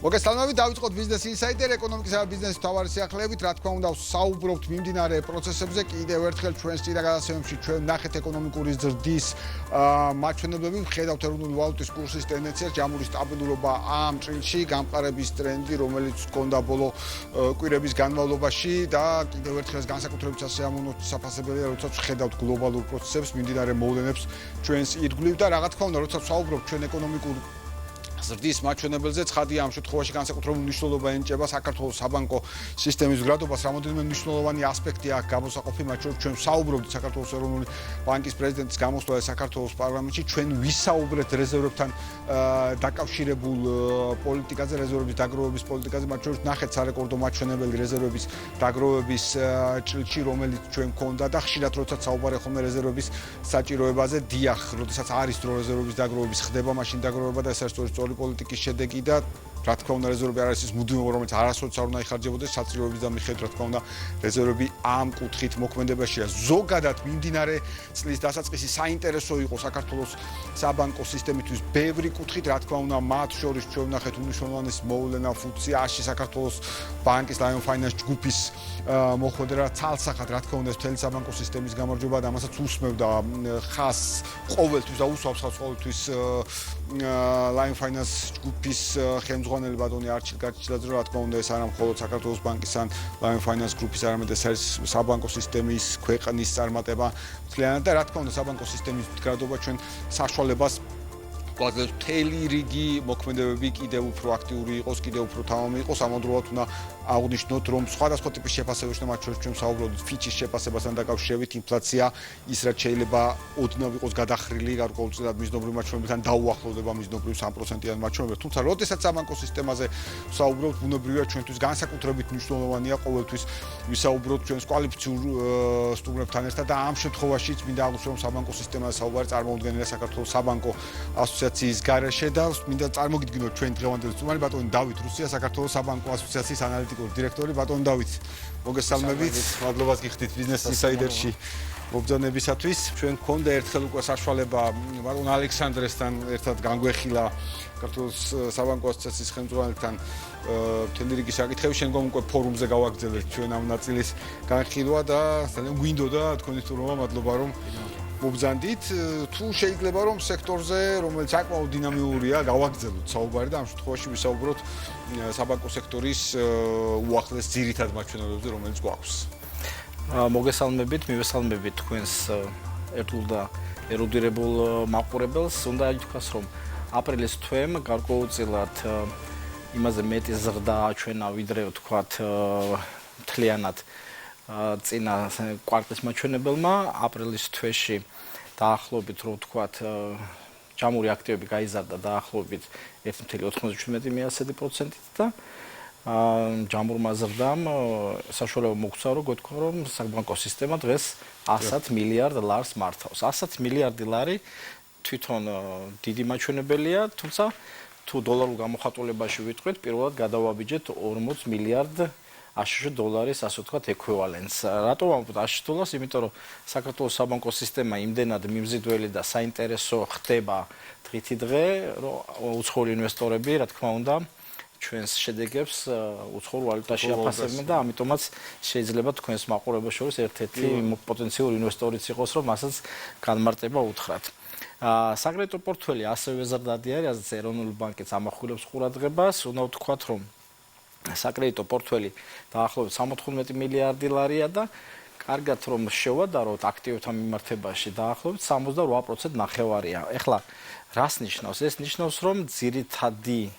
მოგესალმებით, დავიწყოთ Business Insider ეკონომიკისა და ბიზნესის მთავარი სიახლეებით, რა თქმა უნდა, საუბრობთ მიმდინარე პროცესებზე, კიდევ ერთხელ ჩვენს წინა გადაცემებში ჩვენ ნახეთ ეკონომიკური ზრდის მაჩვენებლები, ვხედავთ ეროვნული ვალუტის კურსის ტენდენციას, ჯამური სტაბილურობა ამ წრილში, გამყარების ტრენდი, რომელიც ჰქონდა ბოლო კვირების განმავლობაში და კიდევ ერთხელ განსაკუთრებით საფასებელია, როდესაც ვხედავთ გლობალურ პროცესებს, მიმდინარე მოვლენებს ჩვენს ირგვლივ და რა თქმა უნდა, როდესაც ვსაუბრობთ ჩვენ ეკონომიკურ ზრდის მაჩვენებელზე, ცხადია ამ შემთხვევაში განსაკუთრებული მნიშვნელობა ენიჭება საქართველოს საბანკო სისტემის გრადობას, რამოდენიმე მნიშვნელოვანი ასპექტი აქვს გამოსაყოფი, მათ შორის ჩვენ ვსაუბრობთ საქართველოს ეროვნული ბანკის პრეზიდენტის გამოსვლა საქართველოს პარლამენტში, ჩვენ ვისაუბრეთ რეზერვებთან დაკავშირებულ პოლიტიკაზე, რეზერვების დაგროვების პოლიტიკაზე, მათ შორის ნახეთ სარეკორდო მაჩვენებელი რეზერვების დაგროვების ჭრილში, რომელიც ჩვენ გქონდა და ხშირად როდესაც საუბარი ხოლმე რეზერვების საჭიროებაზე, დიახ, როდესაც არის დრო რეზერვების დაგროვების ხდება, მაშინ დაგროვება და ეს არის სწორი პოლიტიკის შედეგი და რა თქმა უნდა რეზერვები არ არის ის მუდმივობა, რომელიც არასოდეს არ უნდა იხარჯებოდეს საჭიროების და მიხედვით რა თქმა უნდა რეზერვები ამ კუთხით მოქმედებაშია. ზოგადად მიმდინარე წლის დასაწყისი საინტერესო იყო საქართველოს საბანკო სისტემისთვის ბევრი კუთხით, რა თქმა უნდა მათ შორის ჩვენ ვნახეთ უმნიშვნელოვანეს მოვლენა ფუნქციაში საქართველოს ბანკის Lion Finance ჯგუფის მოხვედრა ცალსახად რა თქმა უნდა მთელი საბანკო სისტემის გამარჯვება და ამასაც უსმევდა ხაზს ყოველთვის და უსვამს ხაზს ყოველთვის Lion Finance ჯგუფის ხელმძღვანელი ბატონი არჩილ გაჩილაძე, რა თქმა უნდა ეს არა მხოლოდ საქართველოს ბანკის ან Lion Finance ჯგუფის, არამედ ეს არის საბანკო სისტემის ქვეყნის წარმატება მთლიანად და რა თქმა უნდა საბანკო სისტემის მდგრადობა ჩვენ საშუალებას გვაძლევს მთელი რიგი მოქმედებები კიდევ უფრო აქტიური იყოს, კიდევ უფრო თავმოყრილი იყოს, ამავდროულად უნდა აღვნიშნოთ, რომ სხვადასხვა ტიპის შეფასებებში და მათ შორის ჩვენ ვსაუბრობთ ფიჩის შეფასებასთან დაკავშირებით, ინფლაცია ის რაც შეიძლება ოდნავ იყოს გადახრილი, გარკვეულწილად მიზნობრივ მაჩვენებლებთან დაუახლოვდება მიზნობრივ 3%-იან მაჩვენებელს. თუმცა, როდესაც საბანკო სისტემაზე ვსაუბრობთ, ბუნებრივია ჩვენთვის განსაკუთრებით მნიშვნელოვანია ყოველთვის ვისაუბროთ ჩვენს კვალიფიციურ სტუმრებთან ერთად და ამ შემთხვევაშიც მინდა აღვნიშნო, რომ საბანკო სისტემაზე საუბარი წარმოუდგენელია საქართველოს საბანკო ასოციაციის გარეშე და მინდა წარმოგიდგინოთ ჩვენ დღევანდელი სტუმარი ბატონი დავით რუსია, საქართველოს საბანკო ასოციაციის ანალიტიკური დირექტორი. ბატონი დავით, მოგესალმებით. მადლობას გიხდით Business Insider-ში მობრძანებისათვის. ჩვენ გქონდა ერთხელ უკვე საშუალება ბატონ ალექსანდრესთან ერთად განგვეხილა საქართველოს საბანკო ასოციაციის ხელმძღვანელთან მთელი რიგი საკითხები. შემდგომ უკვე ფორუმზე გავაგრძელებთ ჩვენ ამ ნაწილის განხილვა და ძალიან გვინდოდა თქვენი სტუმრობა, მადლობა რომ მობრძანდით. თუ შეიძლება რომ სექტორზე, რომელიც საკმაოდ დინამიურია, გავაგრძელოთ საუბარი და ამ შემთხვევაში ვისაუბროთ საბანკო სექტორის უახლეს ძირითად მაჩვენებებზე, რომელიც გვაქვს. მოგესალმებით, მივესალმებით თქვენს ერთგულ და ერუდირებულ მაყურებელს. უნდა ითქვას, რომ აპრილის თვემ გარკვეულწილად იმაზე მეტი ზრდა აჩვენა, ვიდრე ვთქვათ მთლიანად წინა კვარტლის მაჩვენებელმა. აპრილის თვეში დაახლოებით რო ვთქვათ ჯამური აქტივები გაიზარდა დაახლოებით 1.97% და ჯამურმა ზრდამ საშუალება მოგცა რომ გვეთქვა რომ საბანკო სისტემა დღეს 100 მილიარდ ლარს მართავს. 100 მილიარდი ლარი თვითონ დიდი მაჩვენებელია, თუმცა თუ დოლარულ გამოხატულებაში ვიტყვით, პირველად გადავაბიჯეთ 40 მილიარდ აშშ დოლარის, ასე ვთქვათ, ექვივალენტს. რატო ვამბობ აშშ დოლარს? იმიტომ რომ საქართველოს საბანკო სისტემა იმდენად მიმზიდველი და საინტერესო ხდება დღითი დღე, რომ უცხოური ინვესტორები, რა თქმა უნდა, ჩვენს შედეგებს უცხოურ ვალუტაში აფასებენ და ამიტომაც შეიძლება თქვენს მაყურებელს შორის ერთ-ერთი პოტენციური ინვესტორიც იყოს, რომ მასაც განმარტება უთხრათ. საკრედიტო პორტფელი ასევე ზრდადი არის, რაზეც ეროვნული ბანკიც ამახვილებს ყურადღებას. უნდა ვთქვათ, რომ საკრედიტო პორტფელი დაახლოებით 75 მილიარდი ლარია და კარგად რომ შევადაროთ აქტივებთან მიმართებაში დაახლოებით 68% ნახევარია. ეხლა რას ნიშნავს? ეს ნიშნავს, რომ ძირითადი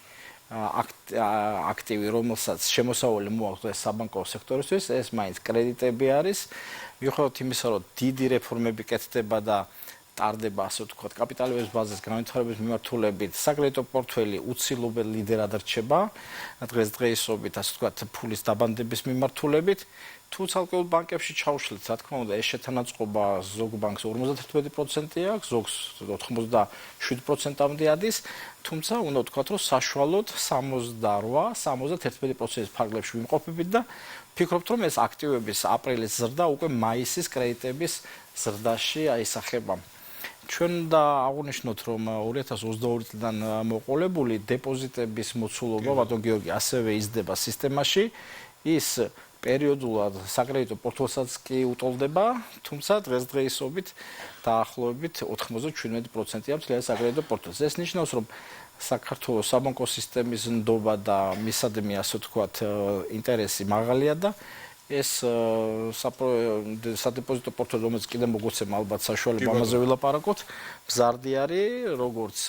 აქტივი, რომელსაც შემოსავალი მოაქვს საბანკო სექტორისთვის, ეს მაინც კრედიტები არის. მიუხედავად იმისა, რომ დიდი რეფორმები კეთდება და ტარდება, ასე ვთქვათ, კაპიტალების ბაზის განვითარების მიმართულებით, საკრედიტო პორტფელი უცილობელ ლიდერად რჩება დღესდღეობით, ასე ვთქვათ, ფულის დაბანდების მიმართულებით. თუ ცალკეულ ბანკებში ჩავშლით, რა თქმა უნდა, ეს შეთანაწყობა ზოგ ბანკს 51% აქვს, ზოგს 87%-მდე ადის, თუმცა უნდა ვთქვათ, რომ საშუალოდ 68-71% ფარგლებში ვიმყოფებით და ვფიქრობთ, რომ ეს აქტივების აპრილის ზრდა უკვე მაისის კრედიტების ზრდაში აისახება. ჩვენ და აღვნიშნოთ, რომ 2022 წლიდან მოყოლებული დეპოზიტების მოცულობა ბატონ გიორგი ასევე იზრდება სისტემაში. ის პერიოდულად საკრედიტო პორტფელსაც კი უტოლდება, თუმცა დღესდღეობით დაახლოებით 97%-ია მთლიან საკრედიტო პორტფელს. ეს ნიშნავს, რომ საქართველოს საბანკო სისტემის ნდობა და მისადმი, ასე ვთქვათ, ინტერესი მაღალია და ეს სადეპოზიტო პორტფელი, რომელიც კიდევ მოგოცემ ალბათ საშუალება ამაზე ვილაპარაკოთ, მზარდი არის როგორც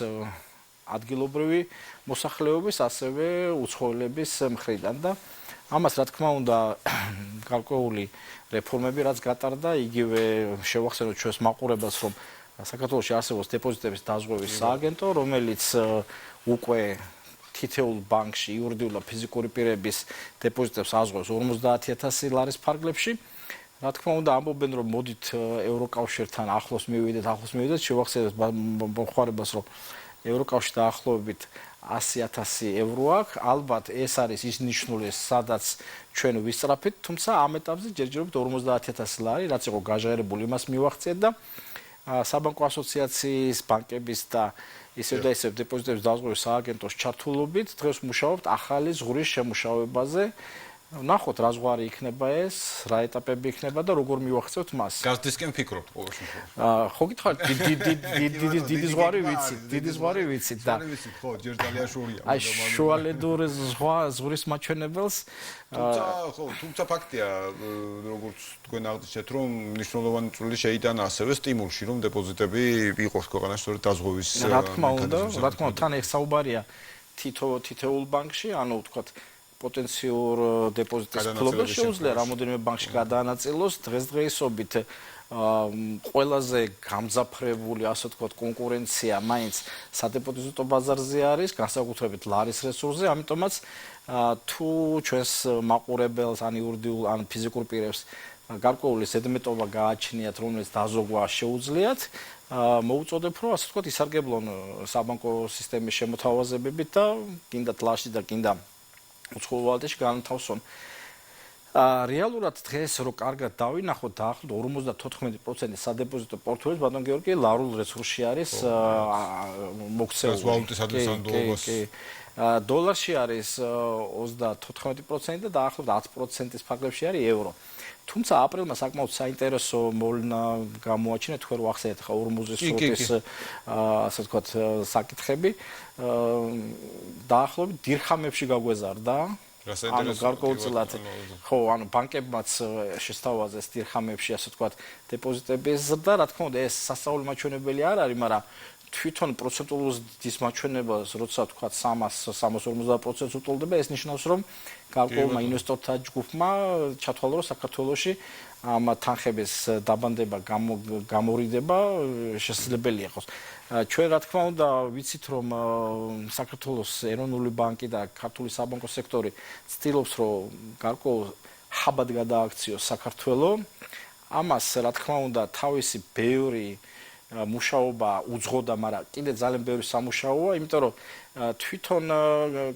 ადგილობრივი მოსახლეობის, ასევე უცხოელების მხრიდან და ამას რა თქმა უნდა გარკვეული რეფორმები რაც გატარდა, იგივე შევახსენოთ ჩვენს მაყურებელს, რომ საქართველოში არსებობს დეპოზიტების დაზღვევის სააგენტო, რომელიც უკვე თითოეულ ბანკში იურიდიული და ფიზიკური პირების დეპოზიტებს azღვევს 50000 ლარის ფარგლებში. რა თქმა უნდა, ამბობენ, რომ მოდით ევროკავშირთან ახლოს მივიდეთ, შევახსენოთ მოხარებას, რომ ევროკავშირი დაახლოებით 100000 ევრო აქვს. ალბათ ეს არის ის ნიშნული, სადაც ჩვენ ვისწრაფით, თუმცა ამ ეტაპზე ჯერჯერობით 50000 ლარი, რაც იყო გაჟღერებული, იმას მივახციეთ და საბანკო ასოციაციის, ბანკების და ისევ და ისევ დეპოზიტების დაზღვევის სააგენტოს ჩართულობით დღეს მუშაობთ ახალი ზღურის შემუშავებაზე. ნახოთ რა ზღვარი იქნება ეს, რა ეტაპები იქნება და როგორ მივახცევთ მას. გაზდისკენ ფიქრობთ ყოველ შემთხვევაში. ხო გითხარით, დიდი ზღვარი ვიცით და ხო, ჯერ ძალიან შორია. აი შუალედური ზღურის მაჩვენებელს თუმცა ფაქტია, როგორც თქვენ აღნიშნეთ, რომ მნიშვნელოვანი წვლილი შეიტანა ასევე სტიმულში, რომ დეპოზიტები იყოს ქვეყანაში სწორედ დაზღვევის. რა თქმა უნდა, თან ეს საუბარია თითოეულ ბანკში, ანუ ვთქვათ პოტენციურ დეპოზიტის ფლობას შეუძლია რამოდენიმე ბანკში გადაანაწილოს. დღესდღეობით ყველაზე გამძაფრებული, ასე ვთქვათ, კონკურენცია მაინც სადეპოზიტო ბაზარზე არის, განსაკუთრებით ლარის რესურსზე, ამიტომაც თუ ჩვენს მაყურებელს ან იურიდიულ ან ფიზიკურ პირებს გარკვეული ზედმეტობა გააჩნიათ, რომელიც დაზოგვა შეუძლიათ, მოუწოდებ, რომ ასე ვთქვათ, ისარგებლონ საბანკო სისტემის შემოთავაზებებით და კიდათ ლაში და კიდა უცხოურ ვალუტაში განთავსონ. რეალურად დღეს რო კარგად დავინახოთ, დაახლოებით 54% სადეპოზიტო პორტფელის ბატონ გიორგი ლარულ რესურსში არის მოქცეული. ვალუტის ადრესანდობას. დოლარში არის 34% და დაახლოებით 10%-ის ფარგლებში არის ევრო. თუმცა აპრილმა საკმაოდ საინტერესო მოვლინა გამოაჩინა, თქვენ რო ახსენეთ ხა ორმუზის სრუტის ასე ვთქვათ საკითხები. დაახლოებით დირხამებში გაგვეზარდა. ანუ გარკვეულწილად ხო, ანუ ბანკებმაც შესთავაზეს დირხამებში, ასე ვთქვათ, დეპოზიტების და რა თქმა უნდა ეს სასწაული მაჩვენებელი არ არის, მაგრამ თვითონ პროცენტულურ ზრდის მაჩვენებელს, როცა ვთქვათ 350% უტოლდება, ეს ნიშნავს, რომ გარკვეულმა ინვესტორთა ჯგუფმა ჩათვალა, რომ საქართველოში ამ თანხების დაბანდება, გამორიდება შესაძლებელია იყოს. ჩვენ რა თქმა უნდა ვიცით, რომ საქართველოს ეროვნული ბანკი და ქართული საბანკო სექტორი ცდილობს, რომ გარკვეულ ხაბად გადააქციოს საქართველოს. ამას რა თქმა უნდა თავისი ბევრი მუშაობა უძღოდა, მაგრამ კიდე ძალიან ბევრი სამუშაოა, იმიტომ რომ თვითონ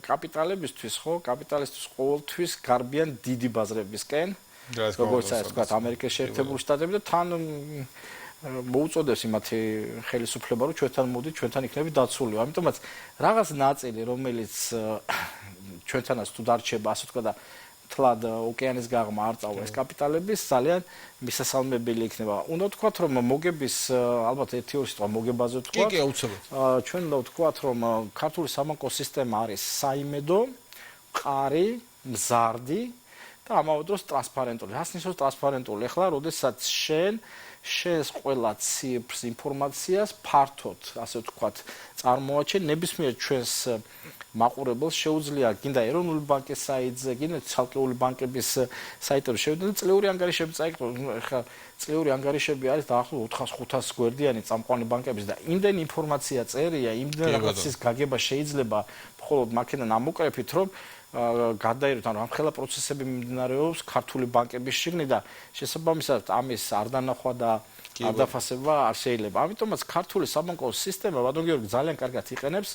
კაპიტალებისთვის, კაპიტალისტვის ყოველთვის გარბიან დიდი ბაზრებისკენ, როგორც ასე ვთქვათ, ამერიკის შეერთებული შტატები და თან მოუწოდებს იმათი ხელისუფლება, რომ ჩვენთან მოდით, ჩვენთან იქნებით დაცული. ამიტომაც რაღაც ნაწილი, რომელიც ჩვენთანაც თუ დარჩება, ასე ვთქვათ და თლად ოკეანის გაღმა არ წავა ეს კაპიტალების ძალიან მისასალმებელი იქნება. უნდა ვთქვათ, რომ მოგების ალბათ ერთი ორი სიტყვა მოგებაზე ვთქვათ. კი, აუცილებლად. ჩვენ უნდა ვთქვათ, რომ ქართული საბანკო სისტემა არის საიმედო, მყარი, მზარდი და ამავე დროს ტრანსპარენტული. რას ნიშნავს ტრანსპარენტული? ეხლა, როდესაც შენს ყველა ციფრს, ინფორმაციას ფართოდ, ასე ვთქვათ, წარმოაჩენ ნებისმიერ ჩვენს მაყურებელს შეუძლია გინდა ეროვნული ბანკის საიტზე, გინდა ცალკეული ბანკების საიტებზე შევიდეთ და წლიური ანგარიშები წაიკრიბოთ. ეხლა წლიური ანგარიშები არის დაახლოებით 400-500 გვერდიანი წამყვანი ბანკების და იმდენი ინფორმაცია წერია, იმდენი რაღაცის გაგება შეიძლება მხოლოდ მაქედან ამოკრეფით, რომ გადაიროთ, ანუ ამხელა პროცესები მიმდინარეობს ქართული ბანკების შიგნით და შესაბამისად ამის არ დანახვა და არ დაფასება არ შეიძლება. ამიტომაც ქართული საბანკო სისტემა ბატონ გიორგი ძალიან კარგად იყენებს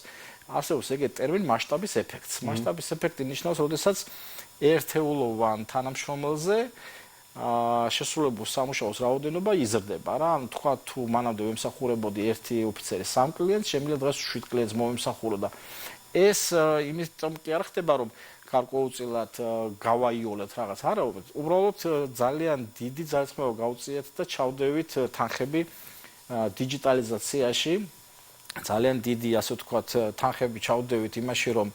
არსებობს ეგეთი ტერმინი მასშტაბის ეფექტს. მასშტაბის ეფექტი ნიშნავს, როდესაც ერთეულოვან თანამშრომელზე შესრულებულ სამუშაოს რაოდენობა იზრდება რა. ანუ თქვა თუ მანამდე ვემსახურებოდი ერთი ოფიცერი 3 კლიენტს, შემიძლია დღეს 7 კლიენტს მოვემსახურო და ეს იმიტომ კი არ ხდება რომ გარკვეულწილად გავაიოლეთ რაღაც არა, უბრალოდ ძალიან დიდი ძალისხმევა გავუწიეთ და ჩავდევით თანხები დიჯიტალიზაციაში. ძალიან დიდი, ასე ვთქვათ, თანხები ჩავდევით იმაში, რომ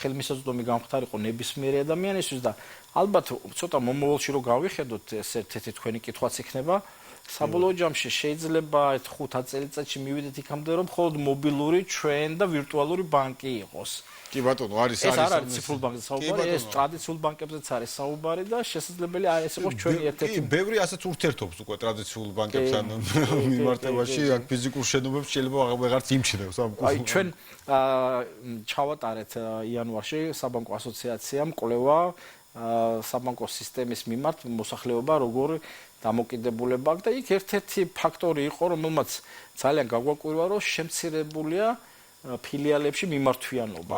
ხელმისაწვდომი გამხდარიყო ნებისმიერი ადამიანისთვის და ალბათ ცოტა მომავალში რო გავიხედოთ ეს ერთ-ერთი თქვენი კითხვაც იქნება. საბოლოო ჯამში შეიძლება 5-10 წელიწადში მივიდეთ იქამდე, რომ მხოლოდ მობილური, ჩვენ და ვირტუალური ბანკი იყოს. კი ბატონო, არის ეს არ არის ციფრულ ბანკზე საუბარი, ეს ტრადიციულ ბანკებზეც არის საუბარი და შესაძლებელია ეს იყოს ჩვენი ერთ-ერთი. კი, ბევრი ასეც ურთიერთობს უკვე ტრადიციულ ბანკებთან მიმართებაში, აქ ფიზიკურ შენობებს შეიძლება აღარ იმჩნევს ამ. აი ჩვენ ჩავატარეთ იანვარში საბანკო ასოციაციამ კვლევა საბანკო სისტემის მიმართ მოსახლეობა როგორ დამოკიდებულება აქვს და იქ ერთ-ერთი ფაქტორი იყო, რომელმაც ძალიან გაგვაკვირვა, რომ შემცირებულია ფილიალებში მიმართვიანობა.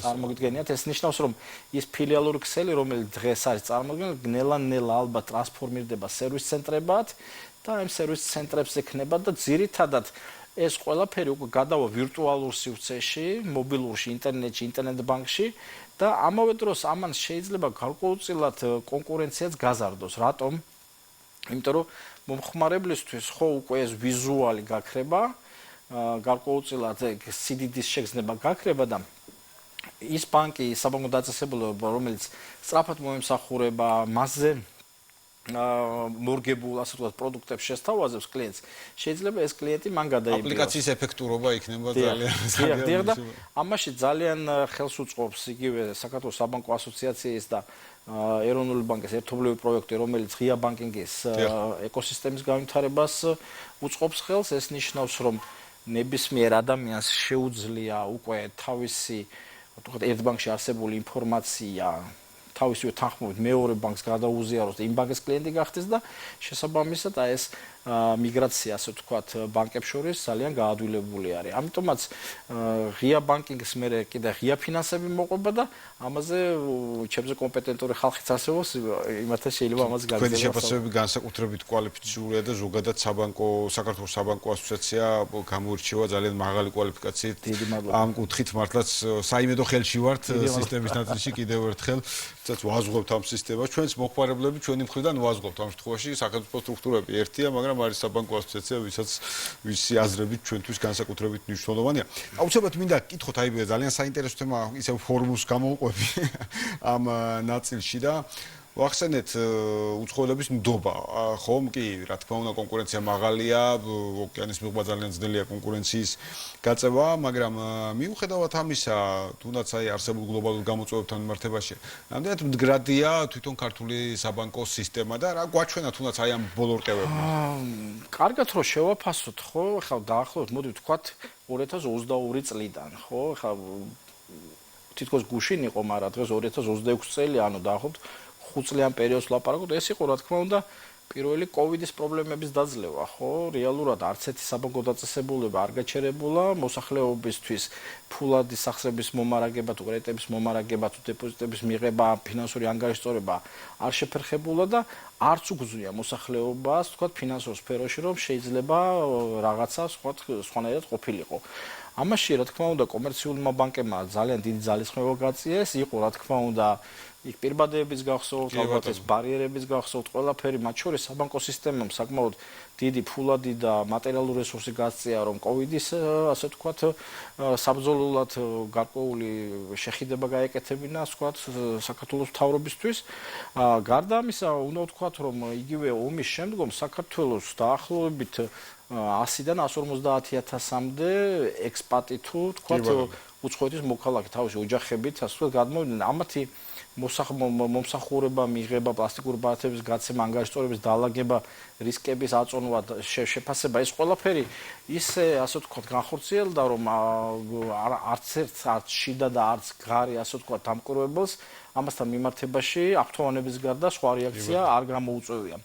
წარმოგიდგენიათ, ეს ნიშნავს, რომ ის ფილიალური ქსელი, რომელიც დღეს არის წარმოქმნილი, ნელა-ნელა ალბათ ტრანსფორმირდება სერვის ცენტრებად და ამ სერვის ცენტრებს ექნება და ძირითადად ეს ყველაფერი უკვე გადავა ვირტუალურ სივრცეში, მობილურში, ინტერნეტში, ინტერნეტ ბანკში და ამავე დროს ამან შეიძლება გარკვეულწილად კონკურენციაც გაზარდოს. რატომ? იმიტომ რომ მომხმარებლისთვის ხო უკვე ეს ვიზუალი გაქრება, გარკვეულწილად სიდიდის შეგრძნება გაქრება და ის ბანკი, საბანკო დაწესებულება, რომელიც სწრაფად მოემსახურება, მასზე მორგებულ, ასე ვთქვათ, პროდუქტებს შესთავაზებს კლიენტს, შეიძლება ეს კლიენტი მან გადაიბიროს. აპლიკაციის ეფექტურობა იქნება ძალიან და ამაში ძალიან ხელს უწყობს იგივე საქართველოს საბანკო ასოციაციის და ეროვნული ბანკის ერთობლივი პროექტი, რომელიც ღია ბანკინგის ეკოსისტემის განვითარებას უწყობს ხელს, ეს ნიშნავს, რომ ნებისმიერ ადამიანს შეუძლია უკვე თავისი, ვთქვათ, ერთ ბანკში არსებული ინფორმაცია თავისივე თანხმობით მეორე ბანკს გადაუზიაროს და იმ ბანკის კლიენტი გახდეს და შესაბამისად ეს მიგრაცია, ასე ვთქვათ, ბანკებს შორის ძალიან გაადვილებული არის. ამიტომაც ღია ბანკინგის მერე კიდე ღია ფინანსები მოყვება და ამაზე ჩემზე კომპეტენტური ხალხიც არსებობს, იმათაც შეიძლება ამაზე გაგზავნოს. თქვენი შეფასებები განსაკუთრებით კვალიფიციურია და ზოგადად საქართველოს საბანკო ასოციაცია გამოირჩევა ძალიან მაღალი კვალიფიკაციით. ამ კუთხით მართლაც საიმედო ხელში ვართ სისტემის ნაწილში კიდევ ერთხელ. ცოტა ვაზღობთ ამ სისტემას. ჩვენს მოხმარებლები ჩვენი მხრიდან ვაზღობთ ამ შემთხვევაში სახელმწიფო სტრუქტურები ერთია, მაგრამ არის საბანკო ასოციაცია, ვისი აზრებით ჩვენთვის განსაკუთრებით მნიშვნელოვანია. აუცილებლად მინდა გკითხოთ, აი ძალიან საინტერესო თემა, ისევ ფორუმს გამოვყვები ამ ნაწილში და ვახსენეთ უცხოელების ნდობა. ხომ კი, რა თქმა უნდა, კონკურენცია მაღალია, ოკეანის მიღება ძალიან ძნელია კონკურენციის გაწევა, მაგრამ მიუხედავად ამისა, თუნდაც აი არსებულ გლობალურ გამოწვევებთან მიმართებაში, რამდენად მდგრადია თვითონ ქართული საბანკო სისტემა და რა გვაჩვენა თუნდაც აი ამ ბოლო რყევებმა? კარგად რომ შევაფასოთ, ხო, ხა დაახლოებით მოდი ვთქვათ 2022 წლიდან, ხო, ხა თითქოს გუშინ იყო, მაგრამ დღეს 2026 წელი, ანუ დაახლოებით 5 წლიან პერიოდს ვლაპარაკობთ, ეს იყო რა თქმა უნდა პირველი კოვიდის პრობლემების დაძლევა, ხო? რეალურად არც ერთი საბანკო დაწესებულება არ გაჩერებულა, მოსახლეობისთვის ფულადი სახსრების მომარაგება, თუ კრედიტების მომარაგება, თუ დეპოზიტების მიღება, ფინანსური ანგარიშწორება არ შეფერხებულა და არც უგზნია მოსახლეობას, თქვათ, ფინანსურ სფეროში, რომ შეიძლება რაღაცა სხვანაირად ყოფილიყო. ამაში, რა თქმა უნდა, კომერციულმა ბანკებმა ძალიან დიდი ძალისხმევა გაწიეს, იყო, რა თქმა უნდა, იქ პირბადეების გახსოვთ, ალბათ ეს ბარიერების გახსოვთ, ყველაფერი, მათ შორის საბანკო სისტემამ საკმაოდ დიდი ფულადი და მატერიალური რესურსი გაწია, რომ კოვიდის, ასე ვთქვათ, საბრძოლოდ გარკვეული შეხიდება გაეკეთებინა, ასე ვთქვათ, საქართველოს მთავრობისთვის. გარდა ამისა, უნდა ვთქვათ, რომ იგივე ომის შემდგომ საქართველოს დაახლოებით 100-დან 150,000-მდე ექსპატი თუ ვთქვათ, უცხოეთის მოქალაქე თავისი ოჯახებით, ასე ვთქვათ, გადმოვიდნენ. ამათი მომსახურება, მიღება, პლასტიკური ბარათების გაცემა, ანგარიშწორების დაალაგება, რისკების აწონვა, შეფასება, ეს ყველაფერი ისე, ასე ვთქვათ, განხორციელდა, რომ არც შიდა და არც გარე, ასე ვთქვათ, დამკვირვებელს ამასთან მიმართებაში აქტუალების გარდა სხვა რეაქცია არ გამოუწვევია.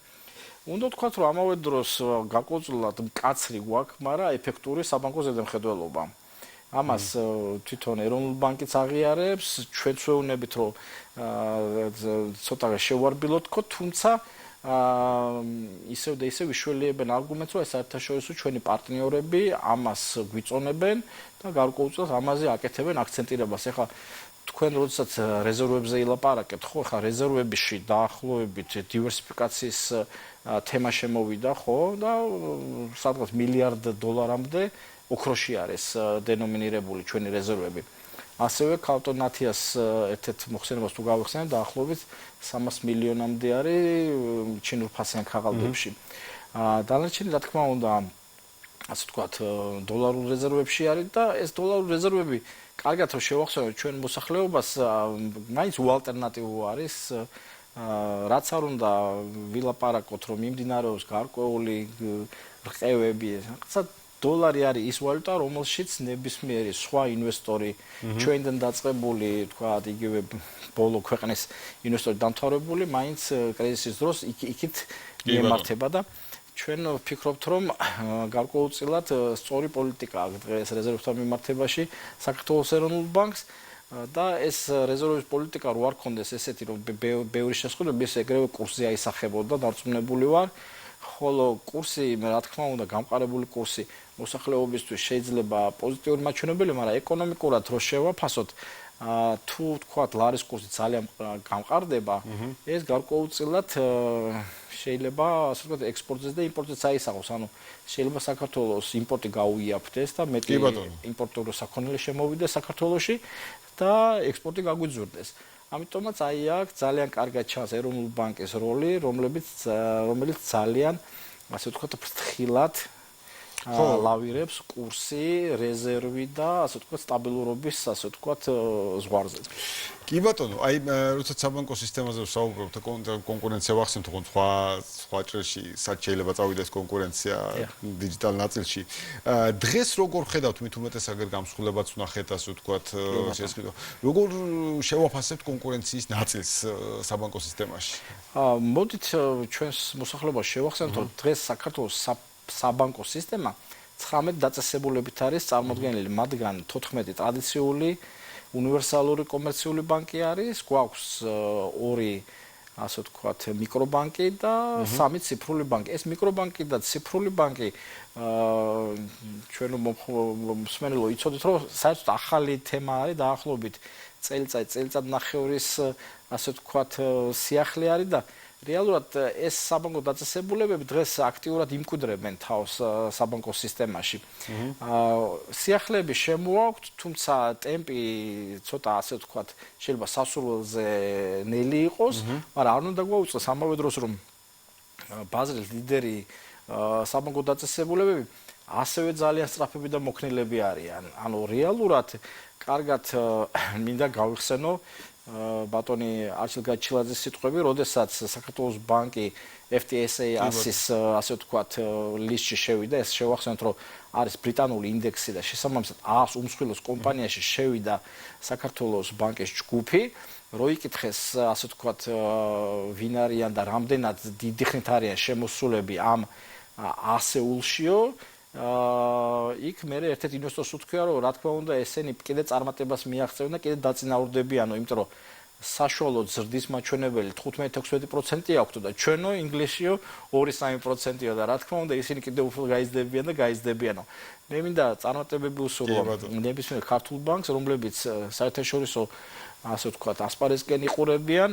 უნდა ვთქვათ, რომ ამავე დროს გარკვეულწილად მკაცრი გვაქვს, მაგრამ ეფექტური საბანკო ზედამხედველობა. ამას თვითონ ეროვნული ბანკიც აღიარებს, ჩვენც ვეუბნებით, რომ ცოტა შევარბილოთ თქო, თუმცა ისევ და ისევ იშველიებენ არგუმენტს, რომ ეს საერთაშორისო ჩვენი პარტნიორები ამას გვიწონებენ და გარკვეულწილად ამაზე აკეთებენ აქცენტირებას. ეხლა თქვენ როდესაც რეზერვებზე ილაპარაკებთ, ხო, ხა რეზერვებში დაახლოებით დივერსიფიკაციის თემა შემოვიდა, ხო, და სადღაც $1 მილიარდამდე ოქროში არის დენომინირებული ჩვენი რეზერვები. ასევე ქალტონ ნათიას ერთ-ერთ მოხსენებას თუ გავიხსენებ, დაახლოებით 300 მილიონამდე არის ჩინურ-ფასიან ქაღალდებში. დანარჩენი, რა თქმა უნდა, ასე ვთქვათ, დოლარულ რეზერვებში არის და ეს დოლარული რეზერვები კარგად რომ შევახსენოთ ჩვენ მოსახლეობას, მაინც უალტერნატივო არის, რაც არ უნდა ვილაპარაკოთ, რომ მიმდინარეობს გარკვეული რყევები, რაღაცა დოლარი არის ის ვალუტა, რომელშიც ნებისმიერი სხვა ინვესტორი ჩვენიდან დაწყებული, თქვათ, იგივე ბოლო ქვეყნის ინვესტორი დამთავრებული, მაინც კრიზისის დროს იქით მიემართება და ჩვენ ვფიქრობთ, რომ გარკვეულწილად სწორი პოლიტიკა აქვს დღეს რეზერვებთან მიმართებაში საქართველოს ეროვნულ ბანკს და ეს რეზერვების პოლიტიკა რო არ ქონდეს ესეთი, რომ ბევრი შესაძლებლობა ის ეგრევე კურსზე აისახებოდა და დარწმუნებული ვარ, ხოლო კურსი, რა თქმა უნდა, გამყარებული კურსი მოსახლეობისთვის შეიძლება პოზიტიური მაჩვენებელი, მაგრამ ეკონომიკურად რო შევაფასოთ, თუ თქვათ ლარის კურსი ძალიან გამყარდება, ეს გარკვეულწილად შეიძლება ასე ვთქვათ ექსპორტზე და იმპორტზეც აისახოს, ანუ შეიძლება საქართველოს იმპორტი გაუიაფრდეს და მეტი იმპორტური საქონელი შემოვიდეს საქართველოში და ექსპორტი გაგვიძვირდეს. ამიტომაც აი აქ ძალიან კარგად ჩანს ეროვნული ბანკის როლი, რომელიც ძალიან ასე ვთქვათ ფრთხილად ლავირებს კურსი, რეზერვი და ასე ვთქვათ სტაბილურობის ასე ვთქვათ ზღვარზე. კი ბატონო, აი როდესაც საბანკო სისტემაზე ვსაუბრობთ და კონკურენცია ვახსენებთ, თქო სხვა ჭრილში სად შეიძლება წავიდეს კონკურენცია დიჯიტალ ნაწილში. დღეს როგორ ხედავთ, მით უმეტესად გამსხვილებაც ვნახეთ, ასე ვთქვათ, შესყიდვა. როგორ შევაფასებთ კონკურენციის ნაწილს საბანკო სისტემაში? მოდით ჩვენს მოსახლეობას შევახსენოთ, რომ დღეს საქართველოს საბანკო სისტემა 19 დაწესებულებით არის წარმოდგენილი, მათგან 14 ტრადიციული უნივერსალური კომერციული ბანკი არის, გვაქვს 2 ასე ვთქვათ მიკრობანკი და 3 ციფრული ბანკი. ეს მიკრობანკი და ციფრული ბანკი ჩვენ მსმენელო იცოდეთ, რომ საერთოდ ახალი თემა არის დაახლოებით წელიწად-ნახევრის ასე ვთქვათ სიახლე არის და რეალურად ეს საბანკო დაწესებულებები დღეს აქტიურად იმკვიდრებენ თავს საბანკო სისტემაში. სიახლეები შემოაქვთ, თუმცა ტემპი ცოტა ასე ვთქვათ შეიძლება სასურველზე ნელი იყოს, მაგრამ არ უნდა გვაუწყდეს ამავე დროს რომ ბაზრის ლიდერი საბანკო დაწესებულებები ასევე ძალიან სწრაფები და მოქნილები არიან. ანუ რეალურად კარგად მინდა გავიხსენო ბატონი არჩილ გაჩილაძის სიტყვები, როდესაც საქართველოს ბანკი FTSA 100-ის ასე ვთქვათ ლისტში შევიდა, ეს შევახსენოთ, რომ არის ბრიტანული ინდექსი და შესაბამისად 100 უმსხვილოს კომპანიაში შევიდა საქართველოს ბანკის ჯგუფი, რო იკითხეს ასე ვთქვათ ვინ არიან და რამდენად დიდი ხნით არიან შემოსულები ამ ასეულშიო, იქ მე ერთ-ერთ ინვესტორს უთქვია, რომ რა თქმა უნდა ესენი კიდე წარმატებას მიაღწევენ და კიდე დაწინაურდებიანო, იმიტომ რომ საშუალო ზრდის მაჩვენებელი 15-16% აქვს და ჩვენო ინგლისშიო 2-3%-ია და რა თქმა უნდა ისინი კიდე უფრო გაიზრდებიან და გაიზრდებიანო. მე მინდა წარმატებები უსურვო ნებისმიერ ქართულ ბანკს, რომლებიც საერთაშორისო ასე ვთქვათ ასპარეზკენ იყურებიან.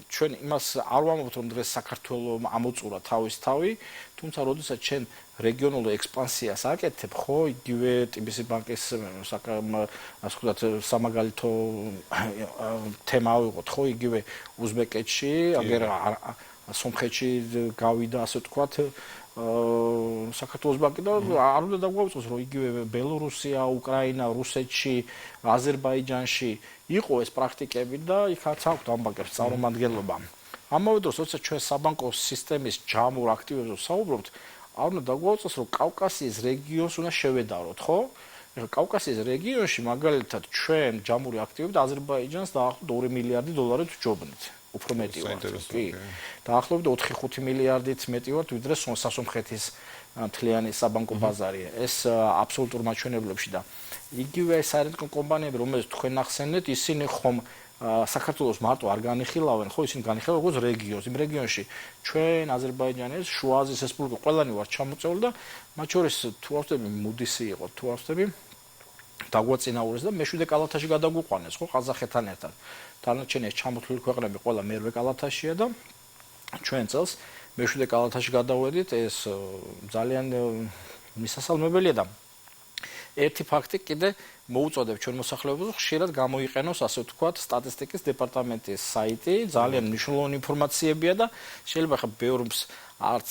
ჩვენ იმას არ ვამბობთ, რომ დღეს საქართველოს ამოწურა თავის თავი, თუმცა როდესაც ჩვენ რეგიონულ ექსპანსიას აკეთებ, ხო, იგივე TBC ბანკის ასე ვთქვათ სამაგალითო თემა ავიღოთ, ხო, იგივე უზბეკეთში, აგერ სომხეთში გავიდა ასე ვთქვათ საქართველოს ბანკი და არ უნდა დაგვაუწყოს, რომ იგივე ბელორუსია, უკრაინა, რუსეთში, აზერბაიჯანში იყო ეს პრაქტიკები და იქაც აქვს ამ ბანკებს წარმომადგენლობა. ამავე დროს, როდესაც ჩვენ საბანკო სისტემის ჯამურ აქტივობებზე ვსაუბრობთ, არ უნდა დაგვაუწყოს, რომ კავკასიის რეგიონს უნდა შევედაროთ, ხო? ეხლა კავკასიის რეგიონში მაგალითად ჩვენ ჯამური აქტივობით აზერბაიჯანს დაახლოებით $2 მილიარდი ვჯობნით. უფრო მეტი ვართ, კი. დაახლოებით 4-5 მილიარდით მეტი ვართ, ვიდრე სასომხეთის მთლიანი საბანკო ბაზარი. ეს აბსოლუტურ მაჩვენებლებში და იგივე საერთო კომპანიები, რომელიც თქვენ ახსენეთ, ისინი ხომ საქართველოს მარტო არ განიხილავენ, ხო, ისინი განიხილავენ როგორც რეგიონს. იმ რეგიონში ჩვენ აზერბაიჯანის, შუა აზიის რესპუბლიკა ყველანი ვართ ჩამოწეული და მათ შორის თუ ავსტები მუდისი იყო, თუ ავსტები დაგვაწინაურეს და მე-7 კალათაში გადაგვიყვანეს, ხო, ყაზახეთთან ერთად. დანარჩენი ჩამოთვლილი ქვეყნები ყველა მე-8 კალათაშია და ჩვენ წელს მე-7 კალათაში გადავედით, ეს ძალიან მისასალმებელია და ერთი ფაქტი კიდე მოუწოდებ ჩვენ მოსახლეობას ხშირად გამოიყენოს ასე ვთქვათ სტატისტიკის დეპარტამენტის საიტი, ძალიან მნიშვნელოვანი ინფორმაციებია და შეიძლება ხა ბევრს არც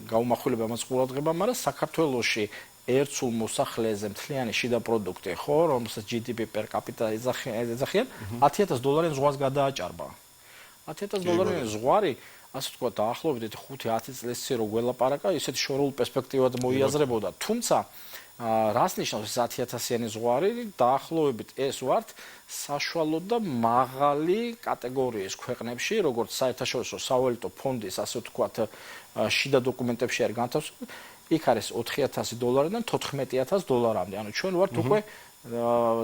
გაუმახვილება მას ყურადღება, მაგრამ საქართველოში ერთ სულ მოსახლეზე მთლიანი შიდა პროდუქტი, ხო, რომელსაც GDP per capita ეძახიან, $10,000 ზღვას გადააჭარბა. $10,000 ზღვარი, ასე ვთქვათ, დაახლოებით 5-10 წლის წინ რო გველაპარაკა, ისეთ შორეულ პერსპექტივად მოიაზრებოდა, თუმცა რას ნიშნავს ეს 10,000-იანი ზღვარი? დაახლოებით ეს ვართ საშუალო და მაღალი კატეგორიის ქვეყნებში, როგორც საერთაშორისო სავალუტო ფონდის, ასე ვთქვათ, შიდა დოკუმენტებში არის განთავსებული, იქ არის $4,000-დან $14,000-მდე. ანუ ჩვენ ვართ უკვე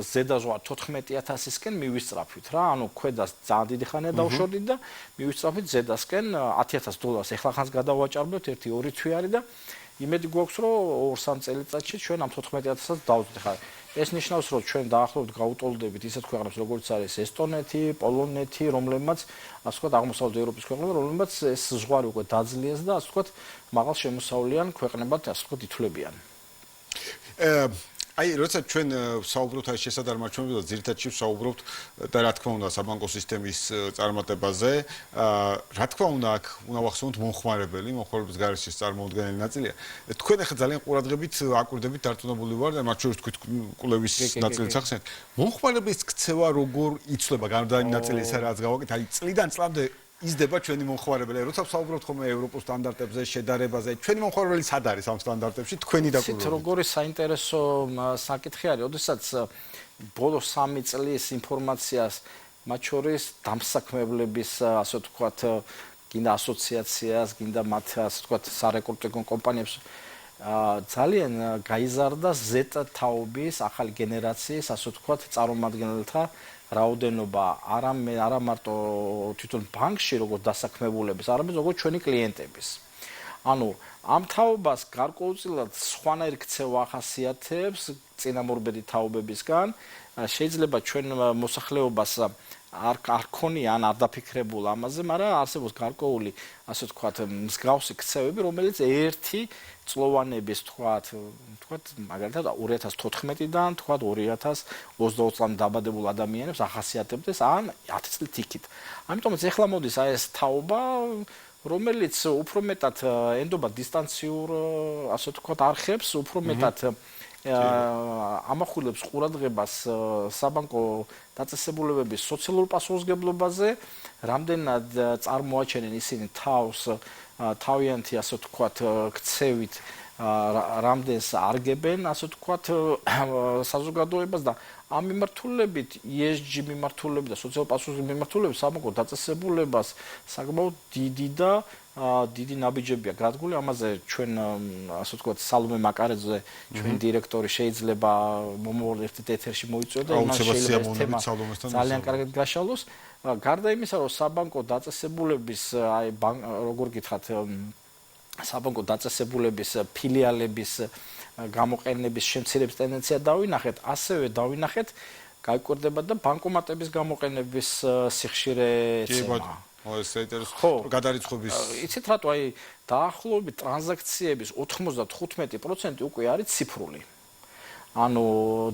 ზედა ზღვა 14,000-ისკენ მივისწრაფვით რა, ანუ ქვედას ძალიან დიდი ხანია დავშორდით და მივისწრაფვით ზედასკენ $10,000 ეხლა ხანს გადავაჭარბებთ 1-2 თვე არის და იმედი გვაქვს რომ 2-3 წელიწადში ჩვენ ამ 14,000-ს დავწვდით. ხა ეს ნიშნავს რომ ჩვენ დაახლოებით გავუტოლდებით ისეთ ქვეყნებს როგორც არის ესტონეთი, პოლონეთი, რომლებმაც ასე ვთქვათ აღმოსავლეთ ევროპის ქვეყნები, რომლებმაც ეს ზღვარი უკვე დაძლიეს და ასე ვთქვათ მაღალ შემოსავლიან ქვეყნებად ასე ვთქვათ ითვლებიან. აი, როცა ჩვენ საუბრობთ აი შესადარმოჩენებზე, ძირითადად საუბრობთ და რა თქმა უნდა საბანკო სისტემის წარმატებაზე, რა თქმა უნდა აქ უნდა ვახსოვოთ მომხმარებლის გარეშეს წარმოუდგენელი ნაწილია. თქვენ ახლა ძალიან ყურადღებით აკვირდებით დარწმუნებული ვარ და მათ შორის თქვით კვლევის ნაწილიც ახსენეთ. მომხმარებლის ქცევა როგორ იცვლება გარდანი ნაწილი ისა რაც გავაკეთეთ, აი წლიდან წლამდე იზრდება ჩვენი მომხმარებელი. როცა ვსაუბრობთ ხოლმე ევროპულ სტანდარტებზე, შედარებაზე, ჩვენი მომხმარებელი სად არის ამ სტანდარტებში? თქვენი დაკვირვებით. ისეთ როგორი საინტერესო საკითხი არის, ოდესაც ბოლო 3 წლის ინფორმაციას მათ შორის დამსაქმებლების, ასე ვთქვათ, გინდა ასოციაციას, გინდა მათ, ასე ვთქვათ, სარეკრუტინგო კომპანიებს ძალიან გაიზარდა Z თაობის ახალი გენერაციის, ასე ვთქვათ, წარმომადგენელთა რაოდენობა არა მარტო თვითონ ბანკში როგორც დასაქმებულების, არამედ როგორც ჩვენი კლიენტების. ანუ ამ თაობას გარკვეულწილად სხვანაირი ქცევა ახასიათებს წინამორბედი თაობებისგან. შეიძლება ჩვენ მოსახლეობას არ ქონიან, არ დაფიქრებულ ამაზე, მაგრამ არსებობს გარკვეული, ასე ვთქვათ, მსგავსი ქცევები, რომელიც ერთი წლოვანების თქვათ მაგალითად 2014-დან თქვათ 2020 წლამდე დაბადებულ ადამიანებს ახასიათებდეს ან 10 წლით იქით. ამიტომაც ეხლა მოდის აი ეს თაობა, რომელიც უფრო მეტად ენდობა დისტანციურ, ასე ვთქვათ, არხებს, უფრო მეტად ამახვილებს ყურადღებას საბანკო დაწესებულებების სოციალურ პასუხისმგებლობაზე, რამდენად წარმოაჩენენ ისინი თავს თავიანთი, ასე ვთქვათ, ქცევით რამდენს არგებენ, ასე ვთქვათ, საზოგადოებას და ამ მიმართულებით ESG მიმართულებით და სოციალურ პასუხისმგებლობის მიმართულებით საბანკო დაწესებულებას საკმაოდ დიდი ნაბიჯებია გადგული. ამაზე ჩვენ, ასე ვთქვათ, სალომე მაკარეძე, ჩვენი დირექტორი შეიძლება მომავალ ერთ ეთერში მოიწვია და იმას შეიძლება ეს თემა ძალიან კარგად გაშალოს. გარდა იმისა, რომ საბანკო დაწესებულების, აი როგორ გითხრათ, საბანკო დაწესებულების ფილიალების გამოყენების შემცირების ტენდენცია დავინახეთ, ასევე დავინახეთ გაიკვირდება და ბანკომატების გამოყენების სიხშირე ეცემა. ეს საინტერესო გადარიცხვის. იცით რატო აი დაახლოებით ტრანზაქციების 95% უკვე არის ციფრული. ანუ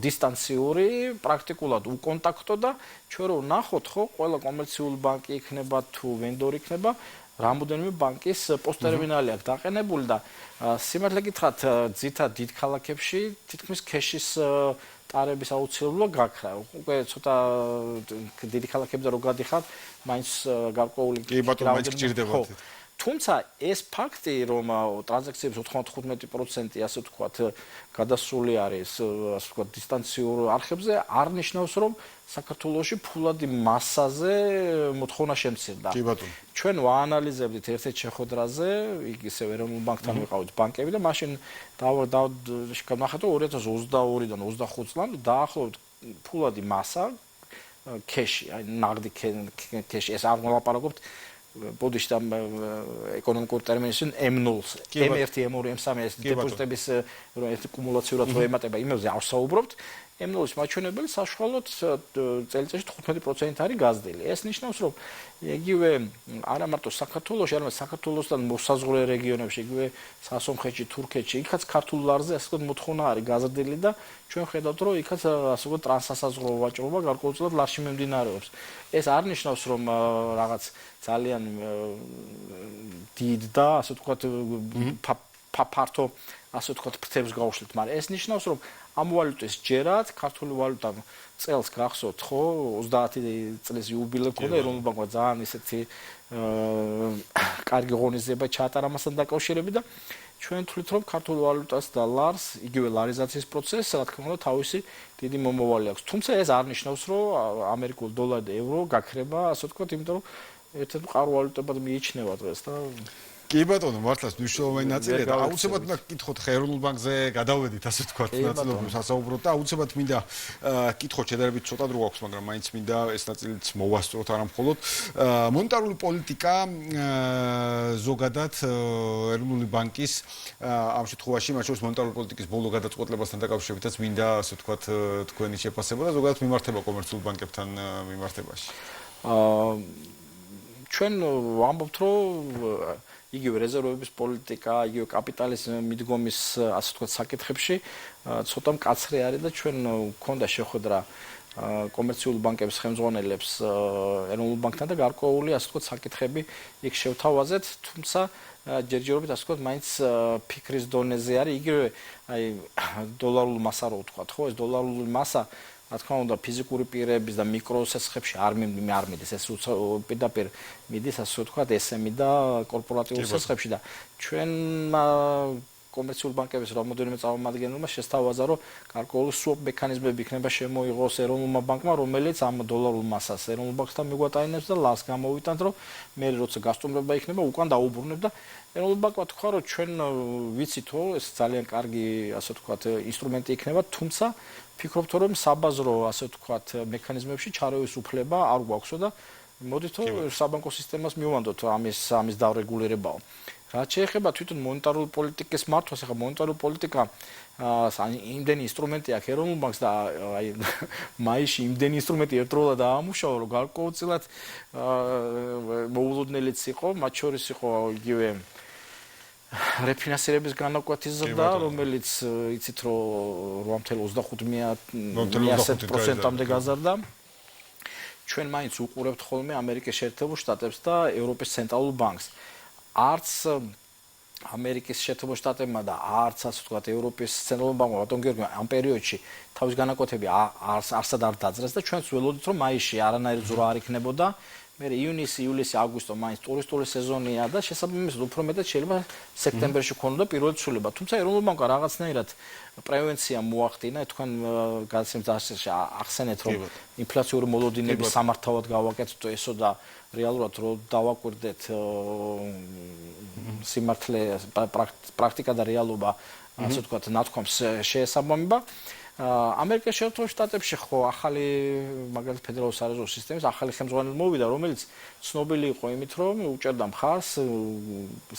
დისტანციური, პრაქტიკულად უკონტაქტო და ჩვენ რო ვნახოთ, ხო, ყველა კომერციული ბანკი იქნება თუ ვენდორი იქნება, რამოდენიმე ბანკის პოსტერმინალი აქვს დაყენებული და სიმართლე გითხრათ, ძირითადად დიდ ქალაქებში თითქმის ქეშის ტარების აუცილებლობა გაქრა. უკვე ცოტა დიდი ქალაქებზე რო გადიხარ, მაინც გარკვეული კი ბატონო, მაინც გჭირდებათ. თუმცა ეს ფაქტი, რომ ტრანზაქციების 95% ასე ვთქვათ, გადასული არის, ასე ვთქვათ, დისტანციურ არხებზე, არ ნიშნავს, რომ საქართველოში ფულადი მასაზე მოთხოვნა შემცირდა. კი ბატონო. ჩვენ ვაანალიზებდით ერთ-ერთ შეხვედრაზე, იქ ისევ ეროვნულ ბანკთან ვიყავით ბანკები და მაშინ განვახატო 2022-დან 25 წლამდე დაახლოებით ფულადი მასა ქეში, აი ნაღდი ქეში, ეს არ ვლაპარაკობთ ბოდიში და ეკონომიკურ ტერმინში M0-ს, M1, M2, M3 ეს დეპოზიტების რომ ეს კუმულაციურად რო ემატება, იმებზე არ ვსაუბრობთ. M0-ის მაჩვენებელი საშუალოდ წელიწადში 15% არის გაზრდილი. ეს ნიშნავს, რომ იგივე არა მარტო საქართველოში, არამედ საქართველოსთან მოსაზღვრე რეგიონებში, იგივე სასონხეთში, თურქეთში, იქაც ქართულ ლარზე ასე ვთქვათ მოთხოვნა არის გაზრდილი და ჩვენ ხედავთ, რომ იქაც ასე ვთქვათ ტრანსსასაზღვრო ვაჭრობა გარკვეულწილად ლარში მიმდინარეობს. ეს არ ნიშნავს, რომ რაღაც ძალიან დიდ და ასე ვთქვათ ფართო ასე ვთქვათ ფრთებს გავუშვით, მაგრამ ეს ნიშნავს, რომ ამ ვალუტის ჯერად ქართული ვალუტა წელს გახსოვთ, ხო, 30 წლის იუბილე ქონდა ეროვნულ ბანკმა ძალიან ისეთი კარგი ღონისძიება ჩაატარა მასთან დაკავშირებით და ჩვენ თვლით, რომ ქართული ვალუტას და ლარს, იგივე ლარიზაციის პროცესს, რა თქმა უნდა, თავისი დიდი მომავალი აქვს. თუმცა ეს არ ნიშნავს, რომ ამერიკული დოლარი და ევრო გაქრება, ასე ვთქვათ, იმიტომ რომ ერთ-ერთ მყარ ვალუტებად მიიჩნევა დღეს და კი ბატონო, მართლაც მნიშვნელოვანი ნაწილია და აუცილებლად უნდა გკითხოთ ეროვნულ ბანკზე გადავედით, ასე ვთქვათ, ნაწილობრივ სასაუბროთ და აუცილებლად მინდა გკითხოთ, შედარებით ცოტა დრო აქვს, მაგრამ მაინც მინდა ეს ნაწილიც მოვასწროთ არა მხოლოდ მონეტარული პოლიტიკა ზოგადად ეროვნული ბანკის ამ შემთხვევაში, მათ შორის მონეტარული პოლიტიკის ბოლო გადაწყვეტილებასთან დაკავშირებითაც მინდა, ასე ვთქვათ, თქვენი შეფასება და ზოგადად მიმართება კომერციულ ბანკებთან მიმართებაში. ჩვენ ვამბობთ, რომ იგივე რეზერვების პოლიტიკა, იგივე კაპიტალის მიდგომის ასე ვთქვათ საკითხებში ცოტა მკაცრი არის და ჩვენ გვქონდა შეხვედრა კომერციული ბანკების ხელმძღვანელებს ეროვნულ ბანკთან და გარკვეული ასე ვთქვათ საკითხები იქ შევთავაზეთ, თუმცა ჯერჯერობით ასე ვთქვათ მაინც ფიქრის დონეზე არის იგივე აი დოლარული მასა რო ვთქვათ, ხო, ეს დოლარული მასა რა თქმა უნდა ფიზიკური პირების და მიკროსესხებში არ მიდის ეს პირდაპირ მიდის ასე ვთქვათ SME და კორპორატიულ სესხებში და ჩვენ კომერციული ბანკების რამოდენიმე წარმომადგენელმა შესთავაზა რომ გარკვეული swap მექანიზმები იქნება შემოიღოს ეროვნულმა ბანკმა რომელიც ამ დოლარულ მასას ეროვნულ ბანკთან მიგვატაინებს და ლას გამოვიტანთ რომ მე როცა გასტუმრება იქნება უკან დაუბრუნებ და ეროვნულ ბანკმა თქვა რომ ჩვენ ვიცით რომ ეს ძალიან კარგი ასე ვთქვათ ინსტრუმენტი იქნება თუმცა ფიქრობთ რომ საბაზრო ასე ვთქვათ მექანიზმებში ჩარევის უფლება არ გვაქვსო და მოდით საბანკო სისტემას მივანდოთ ამის დარეგულირებაო. რაც შეეხება თვითონ მონეტარული პოლიტიკის მართვას, ახლა მონეტარული პოლიტიკა იმდენი ინსტრუმენტი აქვს ეროვნულ ბანკს და აი მაისში იმდენი ინსტრუმენტი ერთდროულად დაამუშავა, რომ გარკვეულწილად მოულოდნელიც იყო, მათ შორის იყო იგივე რეფინანსირების განაკვეთის ზრდა, რომელიც იცით რომ 8.25%-მდე გაზარდა. ჩვენ მაინც უყურებთ ხოლმე ამერიკის შეერთებულ შტატებს და ევროპის ცენტრალურ ბანკს. არც ამერიკის შეერთებულ შტატებმა და არც ასე ვთქვათ ევროპის ცენტრალურ ბანკმა ბატონ გიორგი ამ პერიოდში თავის განაკვეთები არსად არ დაძრეს და ჩვენც ველოდით რომ მაისში არანაირი ზრდა არ იქნებოდა. მე ივნისი, ივლისი, აგვისტო მაინც ტურისტული სეზონია და შესაბამისად უფრო მეტად შეიძლება სექტემბერში ქონოდა პირველი ცვლილება. თუმცა ეროვნულ ბანკმა რაღაცნაირად პრევენცია მოახდინა, თქვენ გადაცემის დასაწყისში ახსენეთ რომ ინფლაციური მოლოდინების სამართავად გავაკეთოთ ესო და რეალურად რომ დავაკვირდეთ სიმართლე პრაქტიკა და რეალობა ასე ვთქვათ ნათქვამს შეესაბამება. ამერიკის შეერთებულ შტატებში ხო ახალი მაგალითად ფედერალური სარეზერვო სისტემის ახალი ხელმძღვანელი მოვიდა, რომელიც ცნობილი იყო იმით, რომ უჭერდა მხარს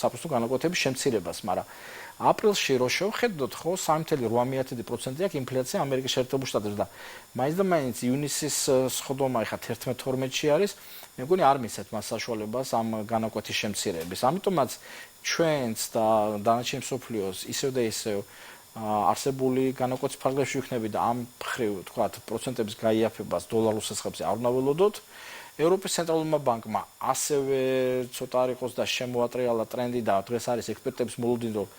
საფოსტო განაკვეთების შემცირებას, მაგრამ აპრილში რო შევხედოთ, ხო 3.8% აქვს ინფლაცია ამერიკის შეერთებულ შტატებში და მაინც და მაინც ივნისის სხდომა ეხა 11-12-ში არის, მე მგონი არ მისცეთ მას საშუალებას ამ განაკვეთის შემცირების. ამიტომაც ჩვენც და დანარჩენი მსოფლიოს ისევ და ისევ არსებული განაკვეთის ფარგლებში ვიქნები და ამ მხრივ თქვათ პროცენტების გაიაფებას დოლარულ სესხებზე არ უნდა ველოდოთ. ევროპის ცენტრალურმა ბანკმა ასევე ცოტა არ იყოს და შემოატრიალა ტრენდი და დღეს არის ექსპერტების მოლოდინი რომ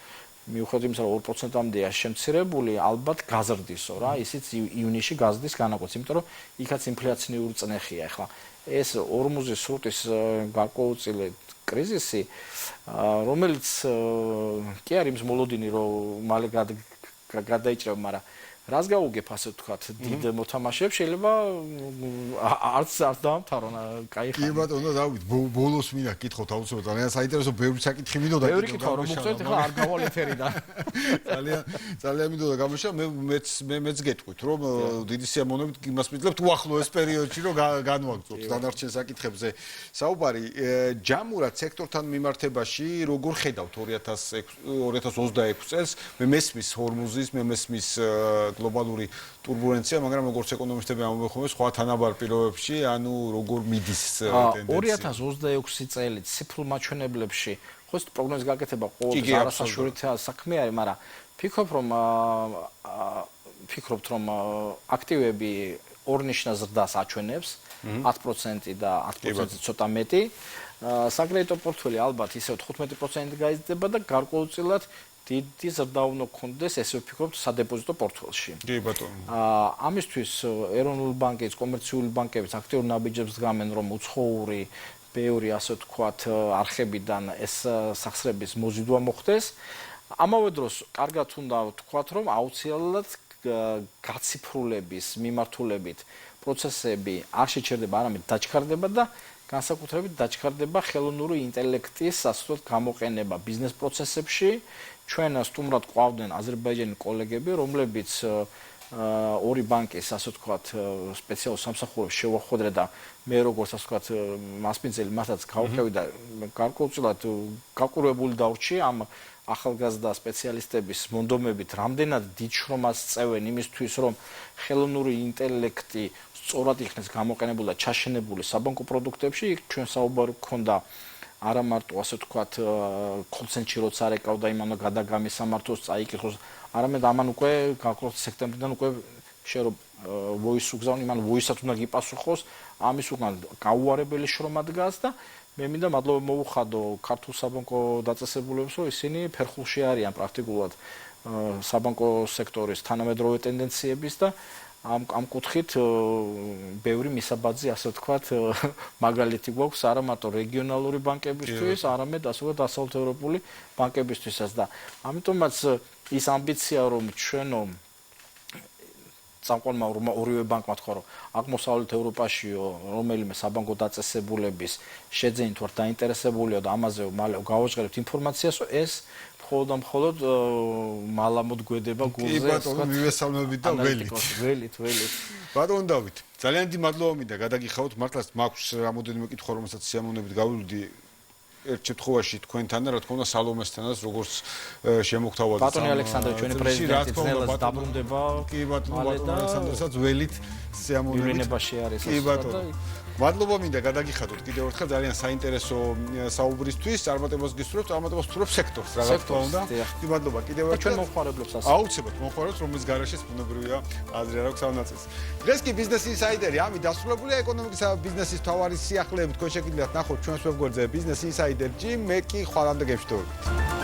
მიუხედავად იმისა რომ 2%-მდეა შემცირებული, ალბათ გაზრდისო რა, ისიც ივნისში გაზრდის განაკვეთს, იმიტომ რომ იქაც ინფლაციური წნეხია. ახლა ეს ორმუზის სრუტის გარკვეულწილად კრიზისი, რომელიც კი არის იმის მოლოდინი, რომ მალე გადაიჭრება, მაგრამ რას გავუგებ ასე ვთქვათ, დიდ მოთამაშეებს შეიძლება არც დაამთავრონ, კაი ხარ. კი ბატონო, დავით, ბოლოს მინდა გითხოთ აუცილებლად, ძალიან საინტერესო ბევრი საკითხი მინდოდა. ბევრი კითხვა რომ მოგწევთ, ახლა არ გავალ ეთერიდან. ძალიან მინდოდა გამოსვა, მეც გეტყვით, რომ დიდი სიამოვნებით იმას მიძლებთ უახლოეს პერიოდში, რომ განვაგრძობთ დანარჩენ საკითხებზე საუბარი. ჯამურად სექტორთან მიმართებაში როგორ ხედავთ 2026 წელს? მე მესმის ჰორმუზის, მე მესმის გლობალური турბულენცია, მაგრამ როგორც ეკონომისტები ამბობენ, სხვა თანაბარ პირობებში, ანუ როგორ მიდის ტენდენცია. 2026 წელს ციფრულ მაჩვენებლებში ხო ეს პროგნოზის გაკეთება ყოველთვის არასაშუალო საქმე არის, მაგრამ ფიქრობთ, რომ აქტივები ორნიშნა ზრდას აჩვენებს, 10% და 10% ცოტა მეტი. საკრედიტო პორტფელი ალბათ ისევ 15% გაიზრდება და გარკვეულწილად დიდი ზრდა უნდა გქონდეს, ესე ვფიქრობთ, სადეპოზიტო პორტფელში. კი ბატონო. ამისთვის ეროვნული ბანკების, კომერციული ბანკების აქტიურ ნაბიჯებს დგამენ, რომ უცხოური, ბევრი ასე ვთქვათ, არხებიდან ეს სახსრების მოზიდვა მოხდეს. ამავე დროს, კარგად უნდა ვთქვათ, რომ აუცილებლად გაციფრულების მიმართულებით პროცესები არ შეჩერდება, არამედ დაჩქარდება და განსაკუთრებით დაჩქარდება ხელოვნური ინტელექტის ასე ვთქვათ გამოყენება ბიზნეს პროცესებში. ჩვენ სტუმრად გვყავდნენ აზერბაიჯანის კოლეგები, რომლებიც ორი ბანკის ასე ვთქვათ სპეციალურ სამსახურებს შევახვედრე და მე როგორც ასე ვთქვათ მასპინძელი მათაც გავყევი და გარკვეულწილად გაყურებული დავრჩი ამ ახალგაზრდა სპეციალისტების მონდომებით, რამდენად დიდ შრომას წევენ იმისთვის, რომ ხელოვნური ინტელექტი სწორად იქნეს გამოყენებული და ჩაშენებული საბანკო პროდუქტებში. ჩვენ საუბარი გქონდა არა მარტო ასე ვთქვათ კოლცენტრში როცა არეკავდა იმანო გადაგამის სამართოს წაიკითხოს, არამედ ამან უკვე გაქროთ სექტემბრიდან უკვე შერო voice უგზავნი, მან voice-ად უნდა გიპასუხოს, ამის უკან გაუარებელი შრომა დგას და მე მინდა მადლობა მოუხადო ქართულ საბანკო დაწესებულებებს, რომ ისინი ფერხულში არიან პრაქტიკულად საბანკო სექტორის თანამედროვე ტენდენციების და ამ კუთხით ბევრი მისაბაძი ასე ვთქვათ მაგალითი გვაქვს არა მარტო რეგიონალური ბანკებისთვის, არამედ ასე ვთქვათ დასავლეთევროპული ბანკებისთვისაც და ამიტომაც ის ამბიცია რომ ჩვენო წამყვანმა ორივე ბანკმა თქვა რომ აღმოსავლეთ ევროპაშიო რომელიმე საბანკო დაწესებულების შეძენით ვარ დაინტერესებულიო და ამაზე მალე გავაჟღერებთ ინფორმაციას, ეს მხოლოდ მალამოდ გვედება გულზე. კი ბატონო, მივესალმებით და ველით. ბატონო დავით, ძალიან დიდი მადლობა მინდა გადაგიხავთ, მართლაც მაქვს რამოდენიმე კითხვა, რომელსაც სიამოვნებით გავივლიდი ერთ შემთხვევაში თქვენთან და რა თქმა უნდა სალომესთანაც როგორც შემოგთავაზეთ. ბატონი ალექსანდრე, ჩვენი პრეზიდენტი ძნელად დაბრუნდება. კი ბატონო, ბატონი ალექსანდრესაც ველით სიამოვნებით. ირინებაში არის კი ბატონო. მადლობა მინდა გადაგიხადოთ კიდევ ერთხელ ძალიან საინტერესო საუბრისთვის, წარმატებას გისურვებთ, წარმატებას ვსურვებ სექტორს, რა თქმა უნდა. კი მადლობა კიდევ ერთხელ. ჩვენ მომხმარებლებს ასე. აუცილებლად მომხმარებელს, რომლის გარშეც ბუნებრივია აზრი არ აქვს ამ ნაწილს. დღეს კი ბიზნეს ინსაიდერი ამით დასრულებულია ეკონომიკისა და ბიზნესის მთავარი სიახლეებით. თქვენ შეგიძლიათ ნახოთ ჩვენს ვებგვერდზე ბიზნეს ინსაიდერ.gr, მე კი ხვალამდე გემშვიდობებით.